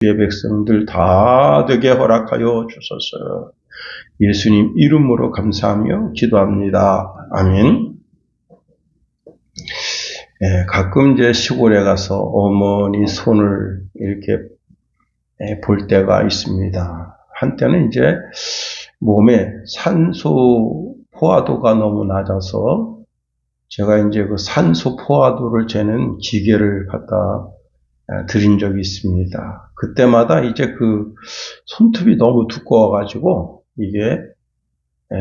주의 백성들 다 되게 허락하여 주소서. 예수님 이름으로 감사하며 기도합니다. 아멘. 가끔 이제 시골에 가서 어머니 손을 이렇게 볼 때가 있습니다. 한때는 이제 몸에 산소 포화도가 너무 낮아서 제가 이제 그 산소 포화도를 재는 기계를 갖다 드린 적이 있습니다. 그때마다 이제 그 손톱이 너무 두꺼워가지고 이게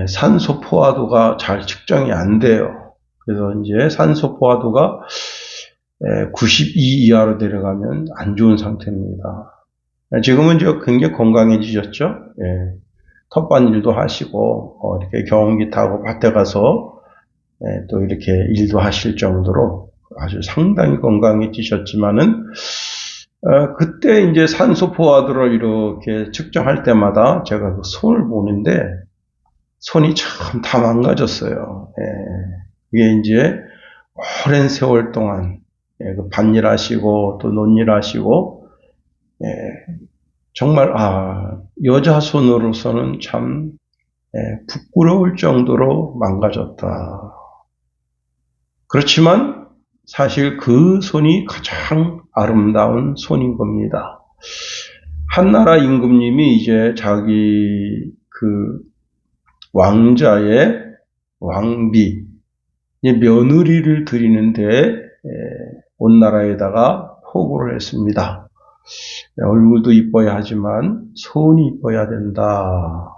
산소 포화도가 잘 측정이 안 돼요. 그래서 이제 산소 포화도가 92 이하로 내려가면 안 좋은 상태입니다. 지금은 이제 굉장히 건강해지셨죠? 텃밭 일도 하시고 이렇게 경운기 타고 밭에 가서 또 이렇게 일도 하실 정도로 아주 상당히 건강해지셨지만은 그때 이제 산소 포화도를 이렇게 측정할 때마다 제가 그 손을 보는데 손이 참 다 망가졌어요. 그게 이제 오랜 세월 동안 그 밭일하시고 또 논일하시고 정말 여자 손으로서는 참 부끄러울 정도로 망가졌다. 그렇지만 사실 그 손이 가장 아름다운 손인 겁니다. 한나라 임금님이 이제 자기 그 왕자의 왕비 며느리를 드리는데 온 나라에다가 포고를 했습니다. 얼굴도 이뻐야 하지만 손이 이뻐야 된다.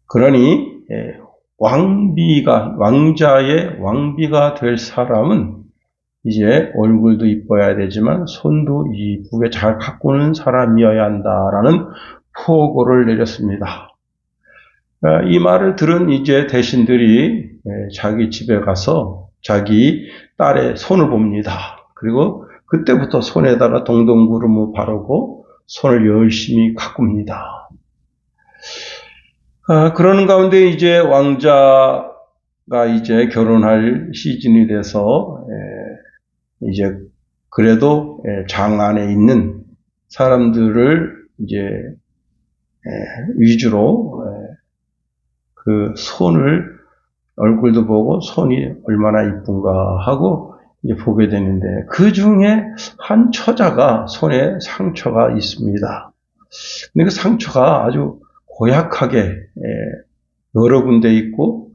그러니 왕자의 왕비가 될 사람은 이제 얼굴도 이뻐야 되지만 손도 이쁘게 잘 가꾸는 사람이어야 한다라는 포고를 내렸습니다. 이 말을 들은 이제 대신들이 자기 집에 가서 자기 딸의 손을 봅니다. 그리고 그때부터 손에다가 동동구름을 바르고 손을 열심히 가꿉니다. 그러는 가운데 이제 왕자가 이제 결혼할 시즌이 돼서 이제 그래도 장 안에 있는 사람들을 이제 위주로 그 손을 얼굴도 보고 손이 얼마나 이쁜가 하고 이제 보게 되는데 그 중에 한 처자가 손에 상처가 있습니다. 근데 그 상처가 아주 고약하게 여러 군데 있고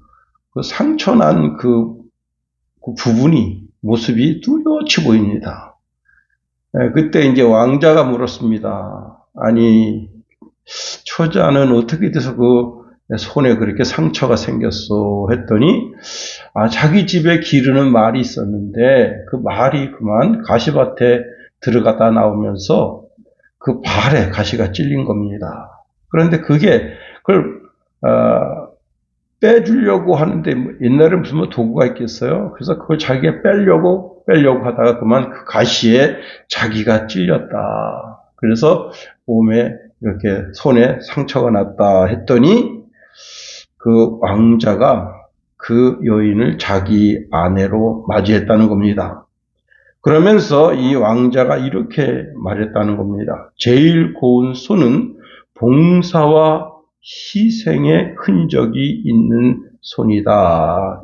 그 상처난 그 부분이 모습이 뚜렷이 보입니다. 그때 이제 왕자가 물었습니다. 아니 처자는 어떻게 돼서 그 손에 그렇게 상처가 생겼어 했더니 자기 집에 기르는 말이 있었는데 그 말이 그만 가시밭에 들어가다 나오면서 그 발에 가시가 찔린 겁니다. 그런데 그걸 빼주려고 하는데 옛날에 무슨 도구가 있겠어요? 그래서 그걸 자기가 빼려고 하다가 그만 그 가시에 자기가 찔렸다. 그래서 몸에 이렇게 손에 상처가 났다 했더니 그 왕자가 그 여인을 자기 아내로 맞이했다는 겁니다. 그러면서 이 왕자가 이렇게 말했다는 겁니다. 제일 고운 손은 봉사와 희생의 흔적이 있는 손이다.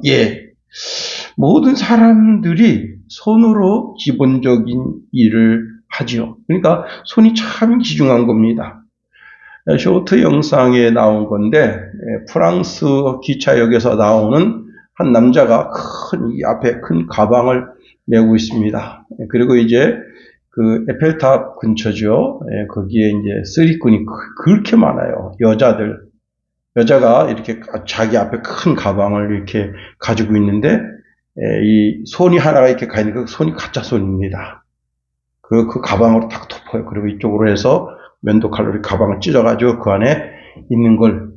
모든 사람들이 손으로 기본적인 일을 하지요. 그러니까 손이 참 귀중한 겁니다. 쇼트 영상에 나온 건데 프랑스 기차역에서 나오는 한 남자가 앞에 큰 가방을 메고 있습니다. 그리고 이제 그 에펠탑 근처죠. 거기에 이제 쓰리꾼이 그렇게 많아요. 여자가 이렇게 자기 앞에 큰 가방을 이렇게 가지고 있는데 이 손이 하나가 이렇게 가 있는 그 손이 가짜 손입니다. 그 가방으로 딱 덮어요. 그리고 이쪽으로 해서 면도 칼로 가방을 찢어가지고 그 안에 있는 걸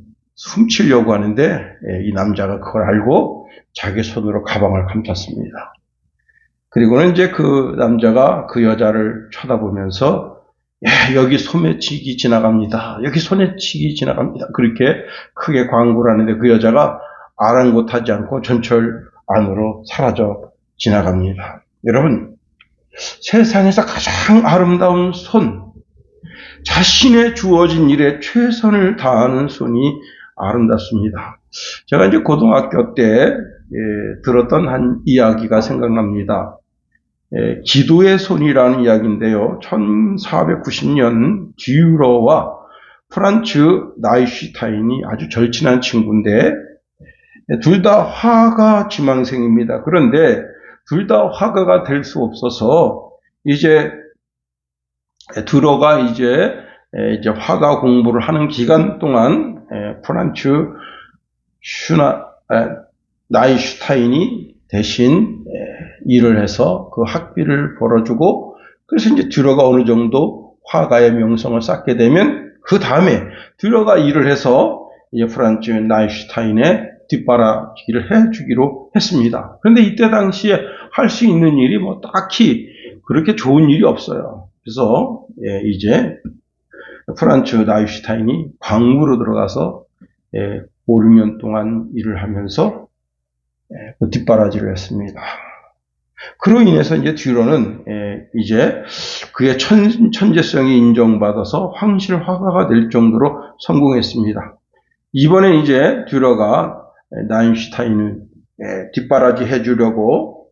훔치려고 하는데 이 남자가 그걸 알고 자기 손으로 가방을 감쌌습니다. 그리고는 이제 그 남자가 그 여자를 쳐다보면서 여기 소매치기 지나갑니다. 여기 소매치기 지나갑니다. 그렇게 크게 광고를 하는데 그 여자가 아랑곳하지 않고 전철 안으로 사라져 지나갑니다. 여러분, 세상에서 가장 아름다운 손, 자신의 주어진 일에 최선을 다하는 손이 아름답습니다. 제가 이제 고등학교 때 들었던 한 이야기가 생각납니다. 기도의 손이라는 이야기인데요. 1490년 듀러와 프란츠 나이슈타인이 아주 절친한 친구인데 둘 다 화가 지망생입니다. 그런데 둘 다 화가가 될 수 없어서 이제 듀러가 이제 화가 공부를 하는 기간 동안 프란츠 나이슈타인이 대신 일을 해서 그 학비를 벌어주고, 그래서 이제 듀러가 어느 정도 화가의 명성을 쌓게 되면 그 다음에 듀러가 일을 해서 이제 프란츠 나이슈타인의 뒷바라지기를 해주기로 했습니다. 그런데 이때 당시에 할 수 있는 일이 뭐 딱히 그렇게 좋은 일이 없어요. 그래서 이제 프란츠 나이슈타인이 광부로 들어가서 5, 6년 동안 일을 하면서 그 뒷바라지를 했습니다. 그로 인해서 이제 듀러는 이제 그의 천재성이 인정받아서 황실 화가가 될 정도로 성공했습니다. 이번에 이제 듀러가 나인슈타인을 뒷바라지 해주려고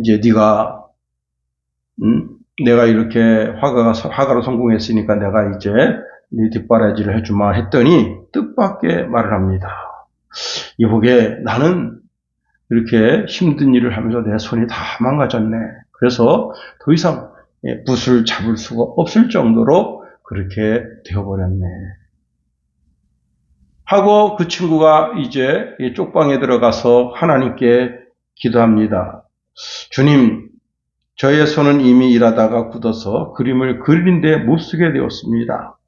이제 내가 이렇게 화가로 성공했으니까 내가 이제 네 뒷바라지를 해주마 했더니 뜻밖의 말을 합니다. 이보게 나는 이렇게 힘든 일을 하면서 내 손이 다 망가졌네. 그래서 더 이상 붓을 잡을 수가 없을 정도로 그렇게 되어버렸네. 하고 그 친구가 이제 쪽방에 들어가서 하나님께 기도합니다. 주님, 저의 손은 이미 일하다가 굳어서 그림을 그리는데 못 쓰게 되었습니다.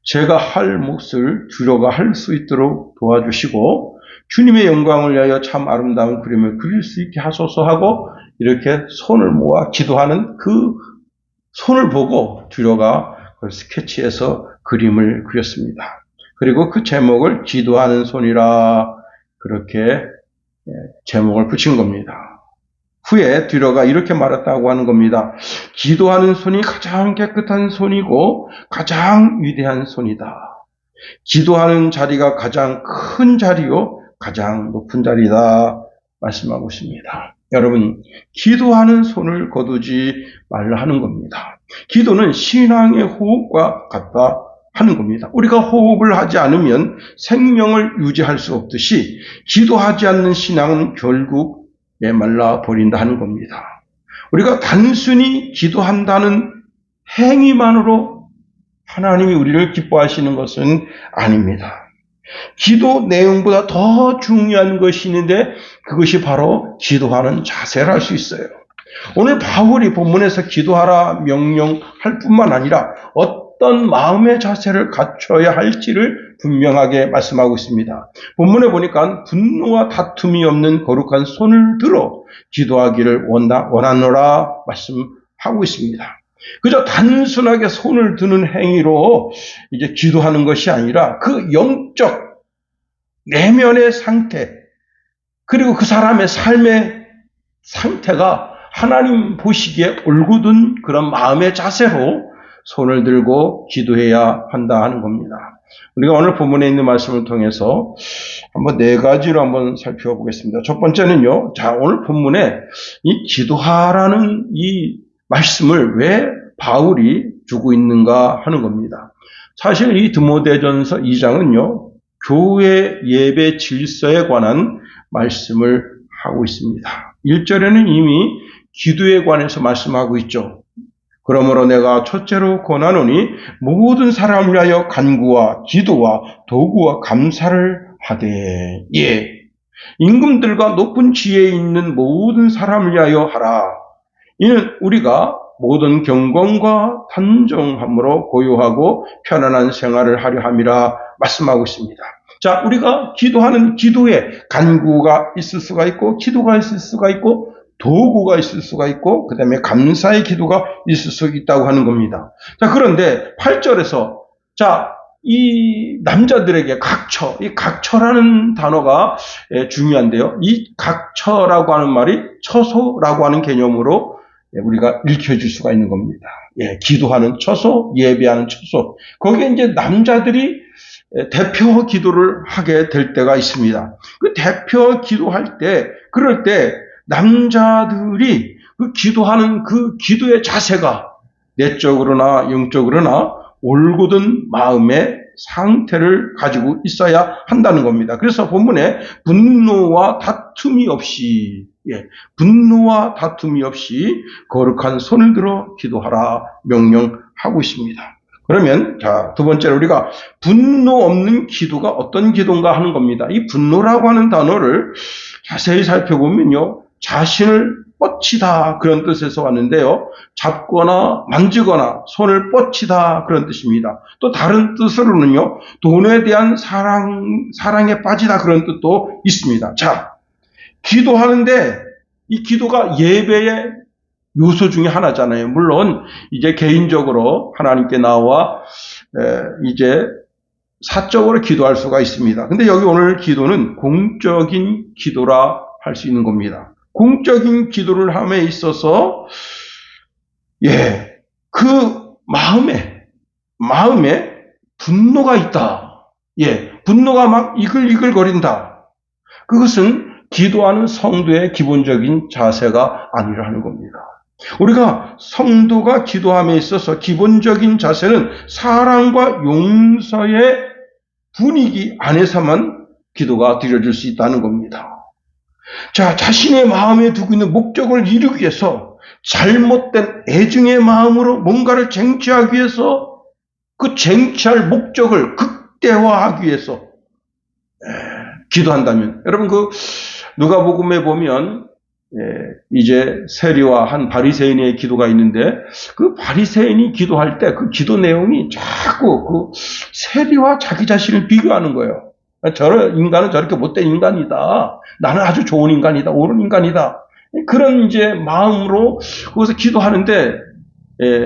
제가 할 몫을 듀러가 할 수 있도록 도와주시고 주님의 영광을 위하여 참 아름다운 그림을 그릴 수 있게 하소서 하고 이렇게 손을 모아 기도하는 그 손을 보고 듀러가 그걸 스케치해서 그림을 그렸습니다. 그리고 그 제목을 기도하는 손이라 그렇게 제목을 붙인 겁니다. 후에 듀러가 이렇게 말했다고 하는 겁니다. 기도하는 손이 가장 깨끗한 손이고 가장 위대한 손이다. 기도하는 자리가 가장 큰 자리요 가장 높은 자리다 말씀하고 있습니다. 여러분, 기도하는 손을 거두지 말라 하는 겁니다. 기도는 신앙의 호흡과 같다 하는 겁니다. 우리가 호흡을 하지 않으면 생명을 유지할 수 없듯이 기도하지 않는 신앙은 결국 메말라 버린다 하는 겁니다. 우리가 단순히 기도한다는 행위만으로 하나님이 우리를 기뻐하시는 것은 아닙니다. 기도 내용보다 더 중요한 것이 있는데 그것이 바로 기도하는 자세를 할 수 있어요. 오늘 바울이 본문에서 기도하라 명령할 뿐만 아니라 어떤 마음의 자세를 갖춰야 할지를 분명하게 말씀하고 있습니다. 본문에 보니까 분노와 다툼이 없는 거룩한 손을 들어 기도하기를 원하노라 말씀하고 있습니다. 그저 단순하게 손을 드는 행위로 이제 기도하는 것이 아니라 그 영적 내면의 상태, 그리고 그 사람의 삶의 상태가 하나님 보시기에 올곧은 그런 마음의 자세로 손을 들고 기도해야 한다 하는 겁니다. 우리가 오늘 본문에 있는 말씀을 통해서 한번 4가지로 한번 살펴보겠습니다. 첫 번째는요, 자, 오늘 본문에 이 기도하라는 이 말씀을 왜 바울이 주고 있는가 하는 겁니다. 사실 이 디모데전서 2장은요, 교회 예배 질서에 관한 말씀을 하고 있습니다. 1절에는 이미 기도에 관해서 말씀하고 있죠. 그러므로 내가 첫째로 권하노니 모든 사람을 위하여 간구와 기도와 도구와 감사를 하되, 임금들과 높은 지혜에 있는 모든 사람을 위하여 하라. 이는 우리가 모든 경건과 단정함으로 고요하고 편안한 생활을 하려 함이라 말씀하고 있습니다. 자, 우리가 기도하는 기도에 간구가 있을 수가 있고, 기도가 있을 수가 있고, 도구가 있을 수가 있고, 그 다음에 감사의 기도가 있을 수 있다고 하는 겁니다. 자, 그런데 8절에서, 자, 이 남자들에게 각처, 이 각처라는 단어가 중요한데요. 이 각처라고 하는 말이 처소라고 하는 개념으로 우리가 일깨워줄 수가 있는 겁니다. 예, 기도하는 처소, 예배하는 처소. 거기에 이제 남자들이 대표 기도를 하게 될 때가 있습니다. 그 대표 기도할 때, 그럴 때 남자들이 그 기도하는 그 기도의 자세가 내적으로나 영적으로나 올곧은 마음의 상태를 가지고 있어야 한다는 겁니다. 그래서 본문에 분노와 다툼이 없이, 분노와 다툼이 없이 거룩한 손을 들어 기도하라 명령하고 있습니다. 그러면 자, 두 번째로 우리가 분노 없는 기도가 어떤 기도인가 하는 겁니다. 이 분노라고 하는 단어를 자세히 살펴보면요, 자신을 뻗치다 그런 뜻에서 왔는데요, 잡거나 만지거나 손을 뻗치다 그런 뜻입니다. 또 다른 뜻으로는요, 돈에 대한 사랑에 빠지다 그런 뜻도 있습니다. 자, 기도하는데 이 기도가 예배의 요소 중에 하나잖아요. 물론 이제 개인적으로 하나님께 나와 이제 사적으로 기도할 수가 있습니다. 근데 여기 오늘 기도는 공적인 기도라 할 수 있는 겁니다. 공적인 기도를 함에 있어서 그 마음에 분노가 있다. 분노가 막 이글이글거린다. 그것은 기도하는 성도의 기본적인 자세가 아니라는 겁니다. 우리가 성도가 기도함에 있어서 기본적인 자세는 사랑과 용서의 분위기 안에서만 기도가 드려질 수 있다는 겁니다. 자, 자신의 마음에 두고 있는 목적을 이루기 위해서 잘못된 애증의 마음으로 뭔가를 쟁취하기 위해서 그 쟁취할 목적을 극대화하기 위해서 기도한다면, 여러분 그 누가복음에 보면 이제 세리와 바리새인의 기도가 있는데, 그 바리새인이 기도할 때 그 기도 내용이 자꾸 그 세리와 자기 자신을 비교하는 거예요. 인간은 저렇게 못된 인간이다. 나는 아주 좋은 인간이다. 옳은 인간이다. 그런 이제 마음으로 거기서 기도하는데,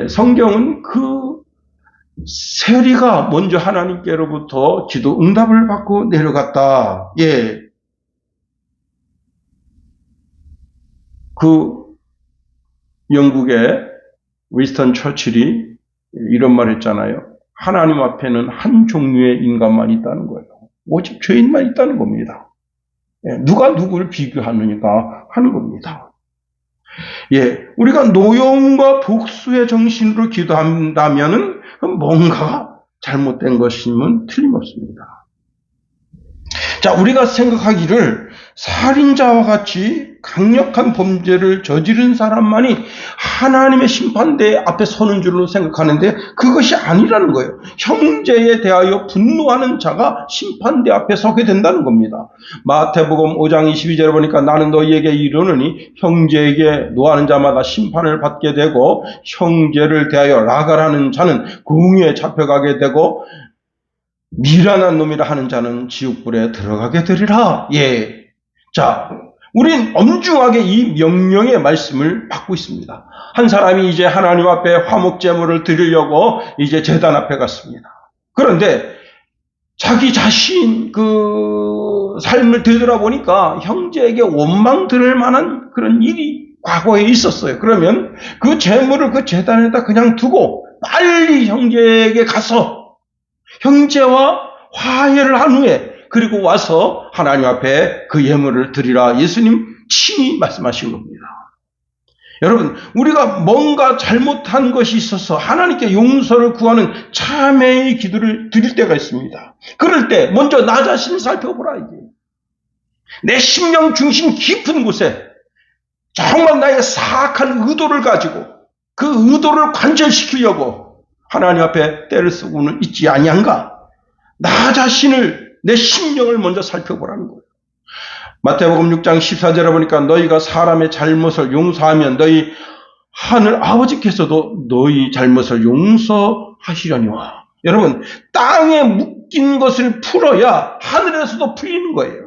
성경은 그 세리가 먼저 하나님께로부터 기도 응답을 받고 내려갔다. 그 영국의 위스턴 처칠이 이런 말 했잖아요. 하나님 앞에는 한 종류의 인간만 있다는 거예요. 오직 죄인만 있다는 겁니다. 누가 누구를 비교하느냐가 하는 겁니다. 우리가 노여움과 복수의 정신으로 기도한다면은 뭔가 잘못된 것임은 틀림없습니다. 자, 우리가 생각하기를 살인자와 같이 강력한 범죄를 저지른 사람만이 하나님의 심판대 앞에 서는 줄로 생각하는데 그것이 아니라는 거예요. 형제에 대하여 분노하는 자가 심판대 앞에 서게 된다는 겁니다. 마태복음 5장 22절에 보니까 나는 너희에게 이르노니 형제에게 노하는 자마다 심판을 받게 되고 형제를 대하여 라갈하는 자는 궁에 잡혀가게 되고 미련한 놈이라 하는 자는 지옥불에 들어가게 되리라. 자, 우린 엄중하게 이 명령의 말씀을 받고 있습니다. 한 사람이 이제 하나님 앞에 화목제물을 드리려고 이제 제단 앞에 갔습니다. 그런데 자기 자신 그 삶을 되돌아보니까 형제에게 원망 들을 만한 그런 일이 과거에 있었어요. 그러면 그 제물을 그 제단에다 그냥 두고 빨리 형제에게 가서 형제와 화해를 한 후에 그리고 와서 하나님 앞에 그 예물을 드리라 예수님 친히 말씀하신 겁니다. 여러분, 우리가 뭔가 잘못한 것이 있어서 하나님께 용서를 구하는 참회의 기도를 드릴 때가 있습니다. 그럴 때 먼저 나 자신을 살펴보라. 이게 내 심령 중심 깊은 곳에 정말 나의 사악한 의도를 가지고 그 의도를 관철시키려고 하나님 앞에 때를 쓰고는 있지 아니한가? 나 자신을, 내 심령을 먼저 살펴보라는 거예요. 마태복음 6장 14절에 보니까 너희가 사람의 잘못을 용서하면 너희 하늘 아버지께서도 너희 잘못을 용서하시려니와. 여러분, 땅에 묶인 것을 풀어야 하늘에서도 풀리는 거예요.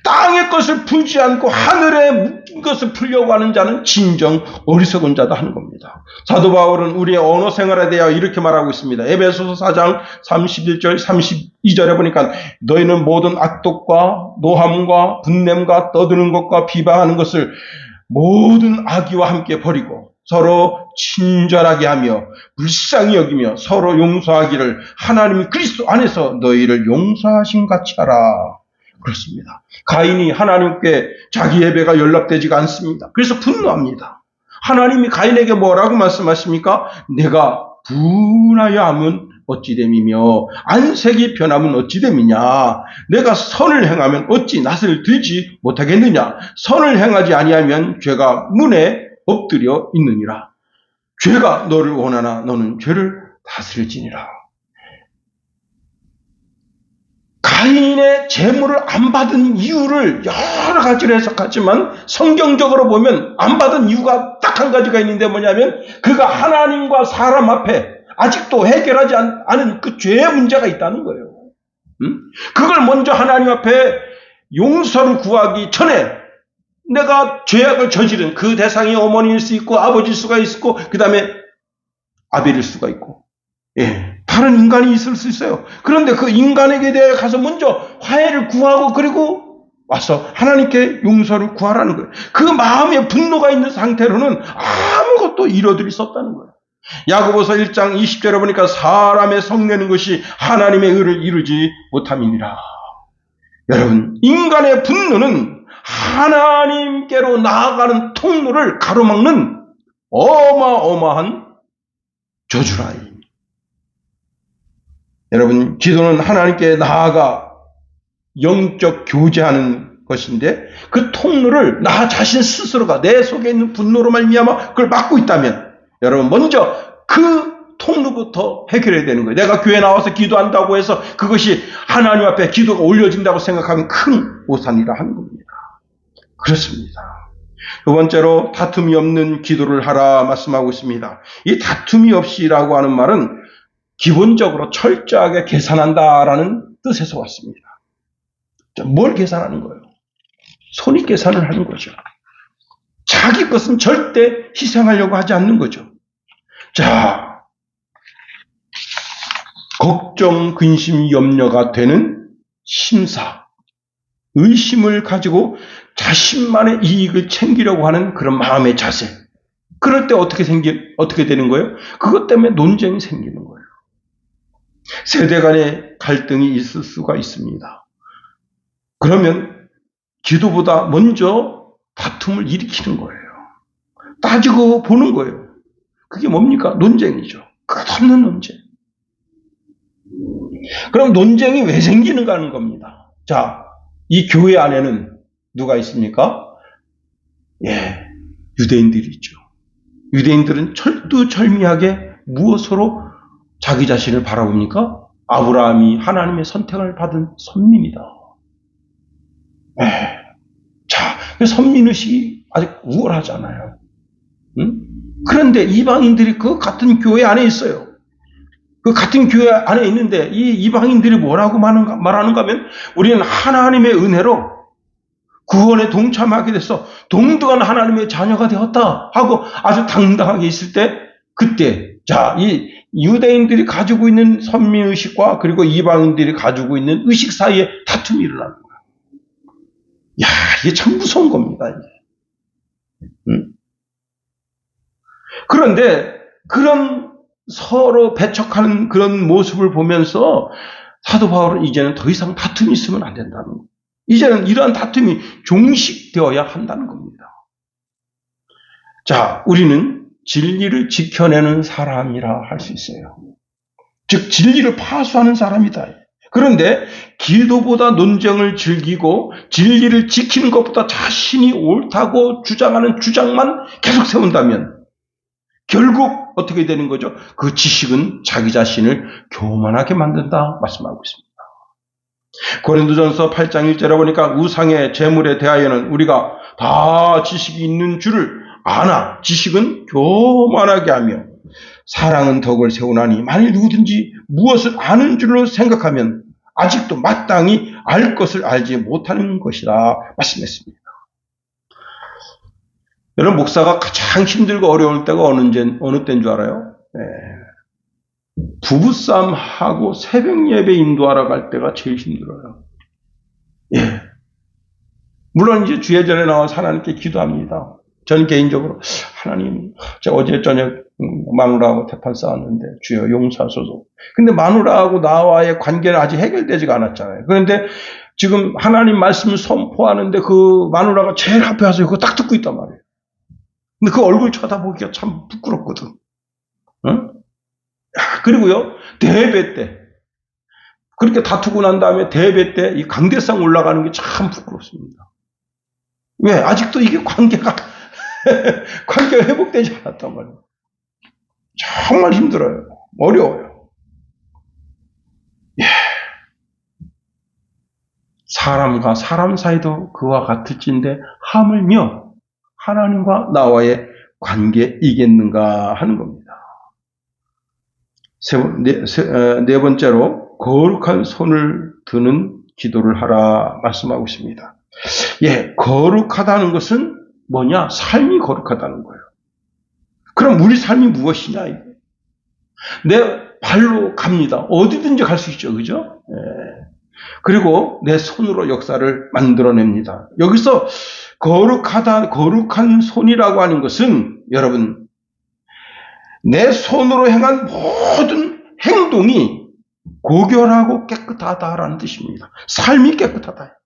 땅의 것을 풀지 않고 하늘에 묶인 것을 풀려고 하는 자는 진정 어리석은 자다 하는 겁니다. 사도 바울은 우리의 언어 생활에 대하여 이렇게 말하고 있습니다. 에베소서 4장 31절 32절에 보니까 너희는 모든 악독과 노함과 분냄과 떠드는 것과 비방하는 것을 모든 악의와 함께 버리고 서로 친절하게 하며 불쌍히 여기며 서로 용서하기를 하나님이 그리스도 안에서 너희를 용서하신 같이 하라. 그렇습니다. 가인이 하나님께 자기 예배가 연락되지가 않습니다. 그래서 분노합니다. 하나님이 가인에게 뭐라고 말씀하십니까? 내가 분하여 하면 어찌됨이며 안색이 변하면 어찌됨이냐. 내가 선을 행하면 어찌 낯을 들지 못하겠느냐. 선을 행하지 아니하면 죄가 문에 엎드려 있느니라. 죄가 너를 원하나 너는 죄를 다스릴지니라. 가인의 재물을 안 받은 이유를 여러 가지로 해석하지만 성경적으로 보면 안 받은 이유가 딱 한 가지가 있는데 뭐냐면 그가 하나님과 사람 앞에 아직도 해결하지 않은 그 죄의 문제가 있다는 거예요. 그걸 먼저 하나님 앞에 용서를 구하기 전에 내가 죄악을 저지른 그 대상이 어머니일 수 있고 아버지일 수가 있고 그 다음에 아벨일 수가 있고 다른 인간이 있을 수 있어요. 그런데 그 인간에게 대해 가서 먼저 화해를 구하고 그리고 와서 하나님께 용서를 구하라는 거예요. 그 마음에 분노가 있는 상태로는 아무것도 이뤄드릴 수 없다는 거예요. 야고보서 1장 20절에 보니까 사람의 성내는 것이 하나님의 의를 이루지 못함이니라. 여러분, 인간의 분노는 하나님께로 나아가는 통로를 가로막는 어마어마한 저주라. 여러분, 기도는 하나님께 나아가 영적 교제하는 것인데 그 통로를 나 자신 스스로가 내 속에 있는 분노로 말미암아 그걸 막고 있다면 여러분 먼저 그 통로부터 해결해야 되는 거예요. 내가 교회 나와서 기도한다고 해서 그것이 하나님 앞에 기도가 올려진다고 생각하면 큰 오산이라 하는 겁니다. 그렇습니다. 두 번째로 다툼이 없는 기도를 하라 말씀하고 있습니다. 이 다툼이 없이라고 하는 말은 기본적으로 철저하게 계산한다라는 뜻에서 왔습니다. 뭘 계산하는 거예요? 손익 계산을 하는 거죠. 자기 것은 절대 희생하려고 하지 않는 거죠. 자, 걱정, 근심, 염려가 되는 심사, 의심을 가지고 자신만의 이익을 챙기려고 하는 그런 마음의 자세. 그럴 때 어떻게 되는 거예요? 그것 때문에 논쟁이 생기는 거예요. 세대 간의 갈등이 있을 수가 있습니다. 그러면 기도보다 먼저 다툼을 일으키는 거예요. 따지고 보는 거예요. 그게 뭡니까? 논쟁이죠. 끝없는 논쟁. 그럼 논쟁이 왜 생기는가 하는 겁니다. 자, 이 교회 안에는 누가 있습니까? 유대인들이 있죠. 유대인들은 철두철미하게 무엇으로 자기 자신을 바라봅니까? 아브라함이 하나님의 선택을 받은 선민이다. 자, 선민의식이 아직 우월하잖아요. 그런데 이방인들이 그 같은 교회 안에 있어요. 그 같은 교회 안에 있는데 이 이방인들이 뭐라고 말하는가 하면 우리는 하나님의 은혜로 구원에 동참하게 돼서 동등한 하나님의 자녀가 되었다 하고 아주 당당하게 있을 때 그때 자, 이 유대인들이 가지고 있는 선민의식과 그리고 이방인들이 가지고 있는 의식 사이에 다툼이 일어나는 거예요. 야, 이게 참 무서운 겁니다. 이게. 그런데 그런 서로 배척하는 그런 모습을 보면서 사도 바울은 이제는 더 이상 다툼이 있으면 안 된다는 거예요. 이제는 이러한 다툼이 종식되어야 한다는 겁니다. 자, 우리는 진리를 지켜내는 사람이라 할 수 있어요. 즉 진리를 파수하는 사람이다. 그런데 기도보다 논쟁을 즐기고 진리를 지키는 것보다 자신이 옳다고 주장하는 주장만 계속 세운다면 결국 어떻게 되는 거죠? 그 지식은 자기 자신을 교만하게 만든다 말씀하고 있습니다. 고린도전서 8장 1절에 보니까 우상의 재물에 대하여는 우리가 다 지식이 있는 줄을 아나 지식은 교만하게 하며 사랑은 덕을 세우나니 만일 누구든지 무엇을 아는 줄로 생각하면 아직도 마땅히 알 것을 알지 못하는 것이라 말씀했습니다. 여러분 목사가 가장 힘들고 어려울 때가 어느 때인 줄 알아요? 부부싸움하고 새벽 예배 인도하러 갈 때가 제일 힘들어요. 물론 이제 주예전에 나와서 하나님께 기도합니다. 저는 개인적으로 하나님, 제가 어제 저녁 마누라하고 대판 싸웠는데 주여 용서하소서. 근데 마누라하고 나와의 관계는 아직 해결되지가 않았잖아요. 그런데 지금 하나님 말씀을 선포하는데 그 마누라가 제일 앞에 와서 그거 딱 듣고 있단 말이에요. 근데 그 얼굴 쳐다보기가 참 부끄럽거든. 응? 그리고요, 대회 때, 그렇게 다투고 난 다음에 대회 때 이 강대상 올라가는 게 참 부끄럽습니다. 왜? 아직도 이게 관계가 회복되지 않았단 말이에요. 정말 힘들어요. 어려워요. 예. 사람과 사람 사이도 그와 같을진데 하물며 하나님과 나와의 관계이겠는가 하는 겁니다. 네 번째로 거룩한 손을 드는 기도를 하라 말씀하고 있습니다. 예, 거룩하다는 것은 뭐냐? 삶이 거룩하다는 거예요. 그럼 우리 삶이 무엇이냐? 내 발로 갑니다. 어디든지 갈 수 있죠. 그죠? 예. 그리고 내 손으로 역사를 만들어냅니다. 여기서 거룩한 손이라고 하는 것은 여러분, 내 손으로 행한 모든 행동이 고결하고 깨끗하다라는 뜻입니다. 삶이 깨끗하다.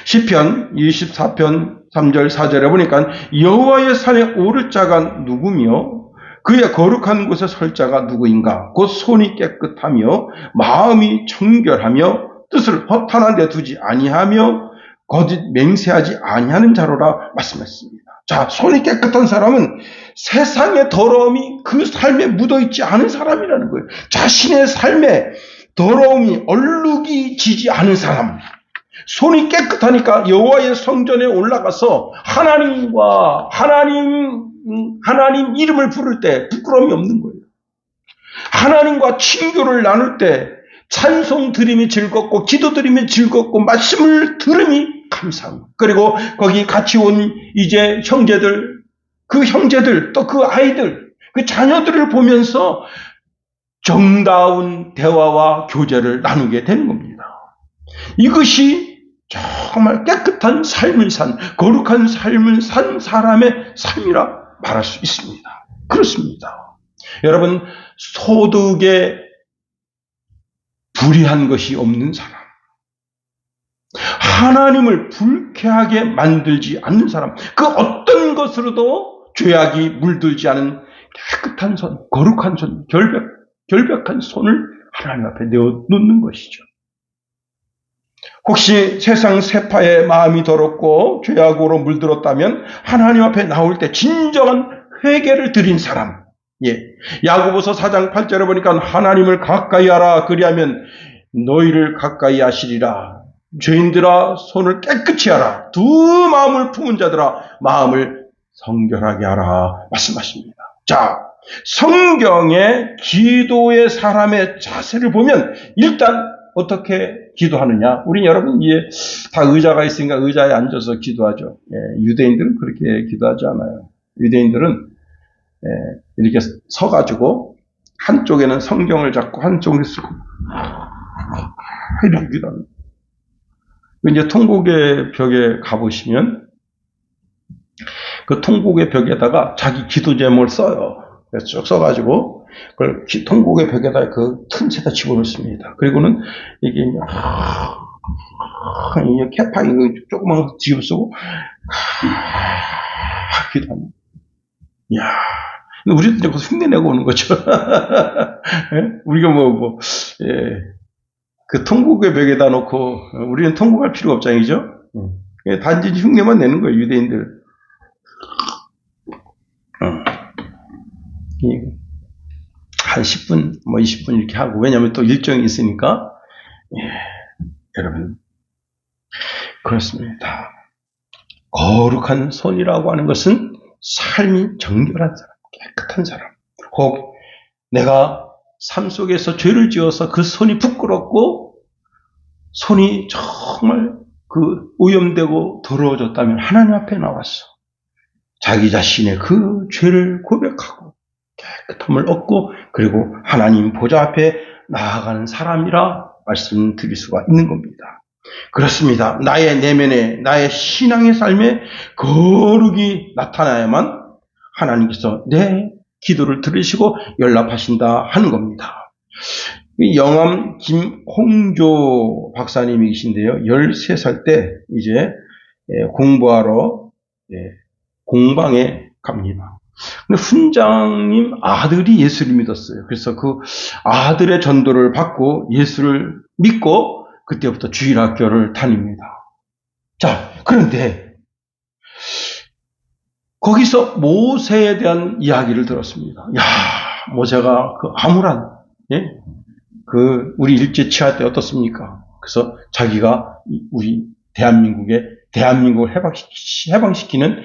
시편 24편 3절 4절에 보니까 여호와의 산에 오를 자가 누구며 그의 거룩한 곳에 설 자가 누구인가? 곧 손이 깨끗하며 마음이 청결하며 뜻을 허탄한 데 두지 아니하며 거짓 맹세하지 아니하는 자로라 말씀했습니다. 자, 손이 깨끗한 사람은 세상의 더러움이 그 삶에 묻어있지 않은 사람이라는 거예요. 자신의 삶에 더러움이 얼룩이 지지 않은 사람. 손이 깨끗하니까 여호와의 성전에 올라가서 하나님 이름을 부를 때 부끄러움이 없는 거예요. 하나님과 친교를 나눌 때 찬송 드림이 즐겁고 기도 드림이 즐겁고 말씀을 들음이 감사합니다. 그리고 거기 같이 온 이제 형제들, 그 형제들 또 그 아이들, 그 자녀들을 보면서 정다운 대화와 교제를 나누게 되는 겁니다. 이것이 정말 깨끗한 삶을 산, 거룩한 삶을 산 사람의 삶이라 말할 수 있습니다. 그렇습니다. 여러분, 소득에 불의한 것이 없는 사람, 하나님을 불쾌하게 만들지 않는 사람, 그 어떤 것으로도 죄악이 물들지 않은 깨끗한 손, 거룩한 손, 결백한 손을 하나님 앞에 내어놓는 것이죠. 혹시 세상 세파의 마음이 더럽고 죄악으로 물들었다면 하나님 앞에 나올 때 진정한 회개를 드린 사람, 야고보서 4장 8절에 보니까 하나님을 가까이 하라 그리하면 너희를 가까이 하시리라. 죄인들아 손을 깨끗이 하라. 두 마음을 품은 자들아 마음을 성결하게 하라 말씀하십니다. 자, 성경의 기도의 사람의 자세를 보면 일단 어떻게 기도하느냐? 우리 여러분 이제 다 의자가 있으니까 의자에 앉아서 기도하죠. 유대인들은 그렇게 기도하지 않아요. 유대인들은 이렇게 서가지고 한쪽에는 성경을 잡고 한쪽에 쓰고 이렇게 기도합니다. 이제 통곡의 벽에 가보시면 그 통곡의 벽에다가 자기 기도 제목을 써요. 그래서 쭉 써가지고 그걸 통곡의 벽에다 그 틈새다 집어넣습니다. 그리고는 이게 캐파 이거 조그만 거 뒤집어 쓰고 기도합니다. 이야, 우리도 이제 흉내내고 오는 거죠. 우리가 그 통곡의 벽에다 놓고 우리는 통곡할 필요가 없잖아요, 그죠? 단지 흉내만 내는 거예요, 유대인들. 한 10분, 20분 이렇게 하고, 왜냐하면 또 일정이 있으니까, 여러분, 그렇습니다. 거룩한 손이라고 하는 것은 삶이 정결한 사람, 깨끗한 사람, 혹 내가 삶 속에서 죄를 지어서 그 손이 부끄럽고, 손이 정말 오염되고 더러워졌다면 하나님 앞에 나왔어. 자기 자신의 그 죄를 고백하고 깨끗함을 얻고 그리고 하나님 보좌 앞에 나아가는 사람이라 말씀드릴 수가 있는 겁니다. 그렇습니다. 나의 내면에, 나의 신앙의 삶에 거룩이 나타나야만 하나님께서 내 기도를 들으시고 연락하신다 하는 겁니다. 영암 김홍조 박사님이신데요. 13살 때 이제 공부하러 공방에 갑니다. 근데 훈장님 아들이 예수를 믿었어요. 그래서 그 아들의 전도를 받고 예수를 믿고 그때부터 주일학교를 다닙니다. 자, 그런데 거기서 모세에 대한 이야기를 들었습니다. 야, 모세가 그 암울한, 그 우리 일제 치하 때 어떻습니까? 그래서 자기가 우리 대한민국을 해방시키는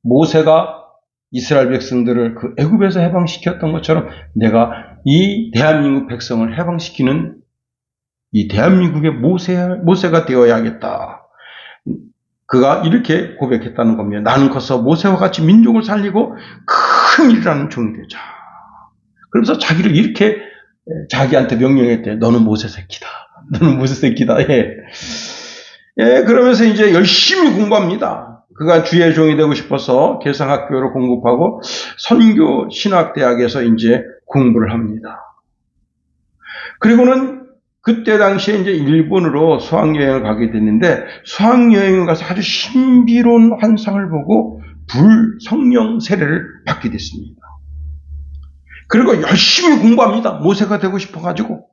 모세가 이스라엘 백성들을 그 애굽에서 해방시켰던 것처럼 내가 이 대한민국 백성을 해방시키는 이 대한민국의 모세가 되어야겠다. 그가 이렇게 고백했다는 겁니다. 나는 커서 모세와 같이 민족을 살리고 큰 일을 하는 종이 되자. 그러면서 자기를 이렇게 자기한테 명령했대. 너는 모세 새끼다. 너는 모세 새끼다. 그러면서 이제 열심히 공부합니다. 그가 주의 종이 되고 싶어서 개성학교를 공급하고 선교 신학대학에서 이제 공부를 합니다. 그리고는 그때 당시에 이제 일본으로 수학여행을 가게 됐는데 수학여행을 가서 아주 신비로운 환상을 보고 불성령 세례를 받게 됐습니다. 그리고 열심히 공부합니다. 모세가 되고 싶어가지고.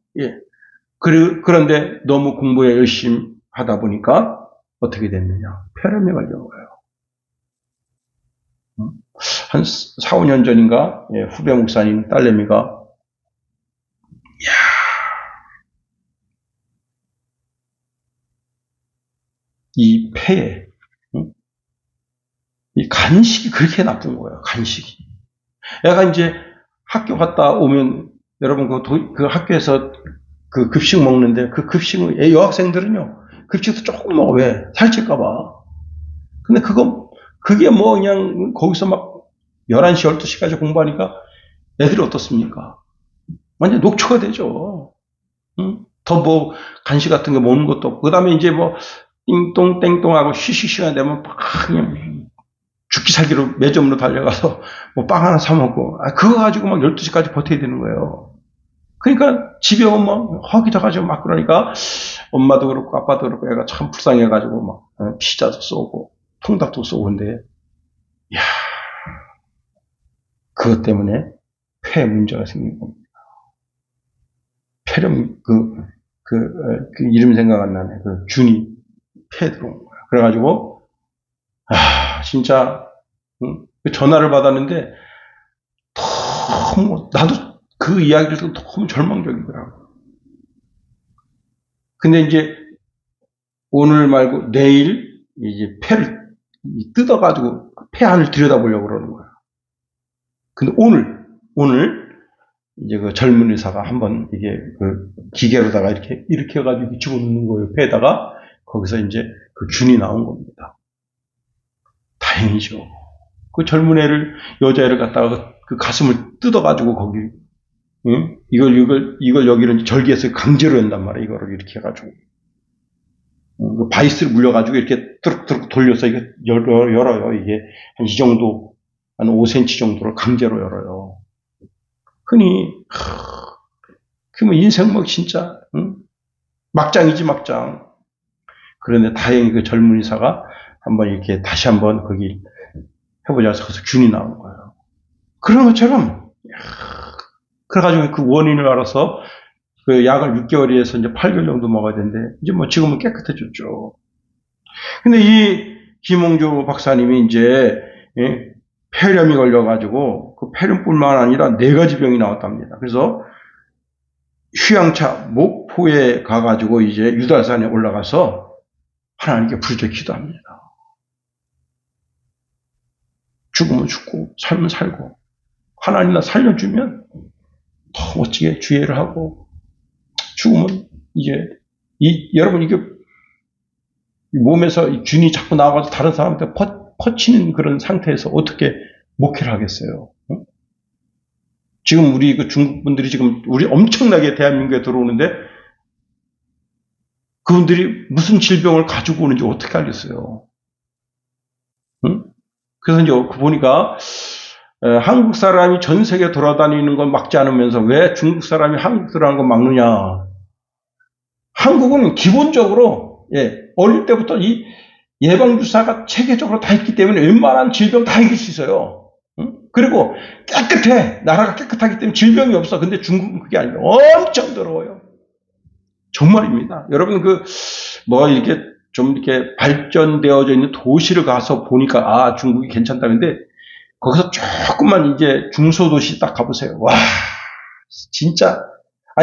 그런데 너무 공부에 열심히 하다 보니까 어떻게 됐느냐. 폐렴에 걸린 거예요. 한 4, 5년 전인가 후배 목사님 딸내미가 이 폐에 이 간식이 그렇게 나쁜 거예요. 간식이. 애가 이제 학교 갔다 오면 여러분 그 학교에서 그 급식 먹는데 그 급식은 여학생들은요 급식도 조금 먹어. 왜? 살찔까 봐. 근데 그게 뭐 그냥 거기서 막 11시 12시까지 공부하니까 애들이 어떻습니까? 완전 녹초가 되죠. 더 뭐 간식 같은 거 먹는 것도 없고 그다음에 이제 뭐 띵동 땡동하고 쉬쉬 시간 되면 막 그냥 죽기 살기로 매점으로 달려가서 뭐 빵 하나 사 먹고 그거 가지고 막 12시까지 버텨야 되는 거예요. 그러니까 집에 오면 허기져가지고 막 그러니까 엄마도 그렇고 아빠도 그렇고 애가 참 불쌍해가지고 막 피자도 쏘고 통닭도 쏘고 근데 야 그것 때문에 폐에 문제가 생긴 겁니다. 폐렴 그 이름 생각 안 나네. 그 균이 폐에 들어온 거야. 그래가지고 진짜 전화를 받았는데 너무 나도 그 이야기를 듣고 너무 절망적이더라고. 근데 이제 오늘 말고 내일 이제 폐를 뜯어가지고 폐 안을 들여다보려고 그러는 거야. 근데 오늘 이제 그 젊은 의사가 한번 이게 그 기계로다가 이렇게 해가지고 집어넣는 거예요. 폐에다가 거기서 이제 그 균이 나온 겁니다. 다행이죠. 그 젊은 여자애를 갖다가 그 가슴을 뜯어가지고 거기, 이걸 여기를 절개해서 강제로 연단 말이에요. 이거를 이렇게 해가지고. 그 바이스를 물려가지고 이렇게 뚜룩뚜룩 돌려서 이게 열어요. 이게 한 이 정도, 한 5cm 정도를 강제로 열어요. 흔히, 그 뭐 인생 뭐 진짜, 막장이지, 막장. 그런데 다행히 그 젊은 의사가 한번 이렇게 다시 한번 거기 해보자 해서 거기서 균이 나온 거예요. 그런 것처럼, 그래가지고 그 원인을 알아서 그 약을 6개월에서 이제 8개월 정도 먹어야 되는데, 이제 뭐 지금은 깨끗해졌죠. 근데 이 김홍조 박사님이 이제, 폐렴이 걸려가지고 그 폐렴뿐만 아니라 4가지 병이 나왔답니다. 그래서 휴양차 목포에 가가지고 이제 유달산에 올라가서 하나님께 부르짖어 기도합니다. 죽으면 죽고 살면 살고 하나님 나 살려주면 더 멋지게 주의를 하고 죽으면 이제 여러분 이게 몸에서 이 균이 자꾸 나와서 다른 사람한테 퍼치는 그런 상태에서 어떻게 목회를 하겠어요? 지금 우리 그 중국 분들이 지금 우리 엄청나게 대한민국에 들어오는데 그분들이 무슨 질병을 가지고 오는지 어떻게 알겠어요? 응? 그래서 이제 보니까 한국 사람이 전 세계 돌아다니는 건 막지 않으면서 왜 중국 사람이 한국 들어가는 건 막느냐? 한국은 기본적으로 어릴 때부터 이 예방주사가 체계적으로 다 있기 때문에 웬만한 질병 다 이길 수 있어요. 응? 그리고 깨끗해. 나라가 깨끗하기 때문에 질병이 없어. 근데 중국은 그게 아니에요. 엄청 더러워요. 정말입니다. 여러분 이렇게 좀 이렇게 발전되어져 있는 도시를 가서 보니까 중국이 괜찮다는데 거기서 조금만 이제 중소도시 딱 가보세요. 와, 진짜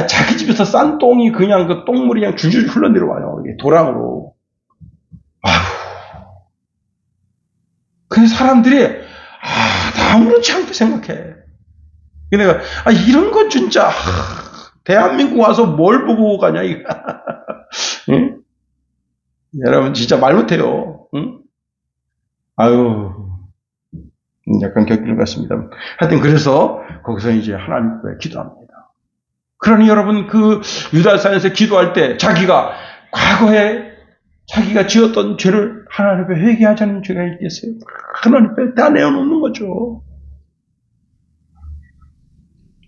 자기 집에서 싼 똥이 그냥 그 똥물이 그냥 줄줄 흘러내려와요. 도랑으로. 아휴. 근데 사람들이 다 아무렇지 않게 생각해. 내가 이런 건 진짜 대한민국 와서 뭘 보고 가냐 이거. 응? 여러분 진짜 말 못해요. 응? 아유, 약간 격리를 같습니다. 하여튼 그래서 거기서 이제 하나님 앞에 기도합니다. 그러니 여러분 유다산에서 기도할 때 자기가 과거에 자기가 지었던 죄를 하나님 앞에 회개하자는 죄가 있겠어요? 하나님 앞에 다 내어놓는 거죠.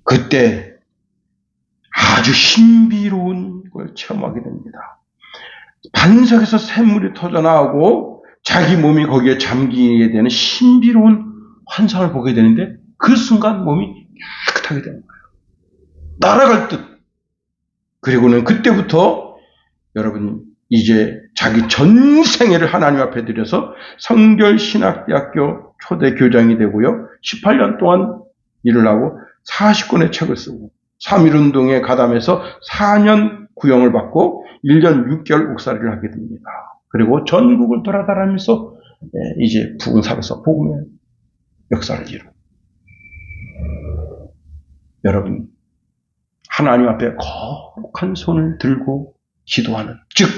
그때 아주 신비로운 걸 체험하게 됩니다. 반석에서 샘물이 터져나오고 자기 몸이 거기에 잠기게 되는 신비로운 환상을 보게 되는데 그 순간 몸이 깨끗하게 되는 거예요. 날아갈 듯. 그리고는 그때부터 여러분 이제 자기 전생애를 하나님 앞에 드려서 성결신학대학교 초대 교장이 되고요. 18년 동안 일을 하고 40권의 책을 쓰고 3.1운동에 가담해서 4년 구형을 받고 1년 6개월 옥살이를 하게 됩니다. 그리고 전국을 돌아다니면서 이제 부흥사로서 복음의 역사를 이루고 여러분 하나님 앞에 거룩한 손을 들고 기도하는 즉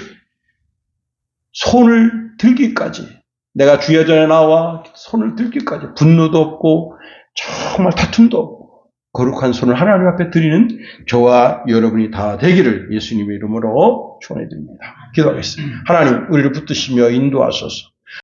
손을 들기까지 내가 주의 전에 나와 손을 들기까지 분노도 없고 정말 다툼도 없고 거룩한 손을 하나님 앞에 드리는 저와 여러분이 다 되기를 예수님의 이름으로 축원해 드립니다. 기도하겠습니다. 하나님 우리를 붙드시며 인도하소서.